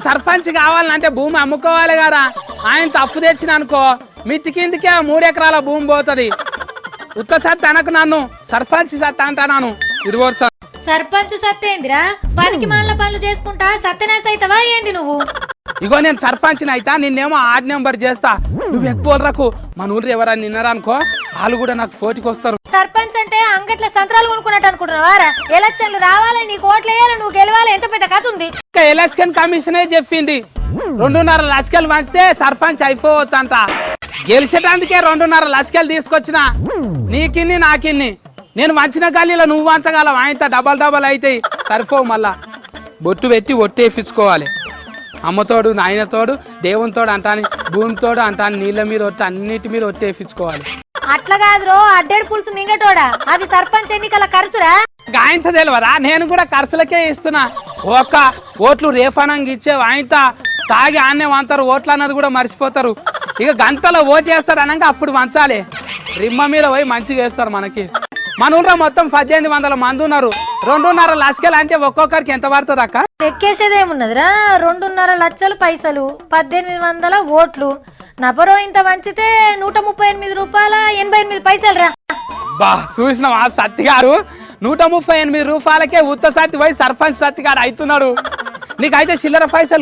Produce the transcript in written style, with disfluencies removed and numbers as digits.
సర్పంచ్ కావాలంటే భూమి అమ్ముకోవాలి కదా. ఆయన తప్పు తెచ్చిన అనుకో మిత్తి కిందికే 3 ఎకరాల భూమి పోతుంది. ఉత్త సత్త అనకు నన్ను, సర్పంచ్ సత్త అంటాను. ఇరువరు సర్పంచ్ సత్తేందిరా? పనికి మాల పనులు చేసుకుంటా సత్యనాశ అయితవా ఏంది నువ్వు? ఇగో నేను సర్పంచ్ని అయితా, నిన్నేమో 8 నెంబర్ చేస్తా. నువ్వు ఎక్కువ రాకు. మన ఊరు ఎవరన్నా నిన్నారనుకో వాళ్ళు కూడా నాకు పోటీకి వస్తారు. సర్పంచ్ అంటే అంగట్ల సంతరాలు కొనుక్కున్నట్టు అనుకుంటున్నావారా? ఎలక్షన్లు రావాలి, నీకు ఓట్లు వేయాలి, నువ్వు గెలవాలి, ఎంత పెద్ద కథ ఉంది. ఎలక్షన్ కమిషనే చెప్పింది 2.5 లక్షలు వంచితే సర్పంచ్ అయిపోవచ్చు అంట. గెలిచేటందుకే 2.5 లక్షలు తీసుకొచ్చిన. నీకిన్ని నాకిన్ని. నేను వంచిన గల్లీలో నువ్వు వంచగలవు. ఆయనతో డబల్ అవుతాయి, సరిపోవు. మళ్ళా బొట్టు పెట్టి ఒట్టేపించుకోవాలి. అమ్మతోడు, నాయనతోడు, దేవునితోడు అంటాను, భూమితోడు అంటాను, నీళ్ళ మీద ఒట్టి అన్నిటి మీద ఒట్టేపించుకోవాలి. అట్లా కాదురో, అడ్డేడు పులుసు మింగటోడా, అవి సర్పంచ్ ఎన్నికల ఖర్చురా. ఆయనతో తెలియదా? నేను కూడా ఖర్చులకే ఇస్తున్నా. ఒక్క ఓట్లు రేఫానంగా ఇచ్చే ఆయనతో తాగి ఆన్నే వంతారు. ఓట్లు అన్నది కూడా మర్చిపోతారు. ఇక గంటలో ఓటు వేస్తాడు అనగా అప్పుడు వంచాలి. రిమ్మ మీద పోయి మంచిగా వేస్తారు. మనకి మన ఊళ్ళో మొత్తం 1800 మంది ఉన్నారు. 2.5 లక్షలు అంటే ఒక్కొక్కరికి ఎంత పడుతుంది అక్క? ఎక్కేసేదేమున్నదిరా, 2.5 లక్షలు పైసలు, 1800 ఓట్లు. నపరో ఇంత వంచితే 138 రూపాయల 88 పైసలు రా. బా చూసినావా సత్తి గారు, 138 రూపాయలకే ఉత్త సత్తి పోయి సర్పంచ్ సత్తి గారు అవుతున్నాడు. నీకైతే చిల్లర పైసలు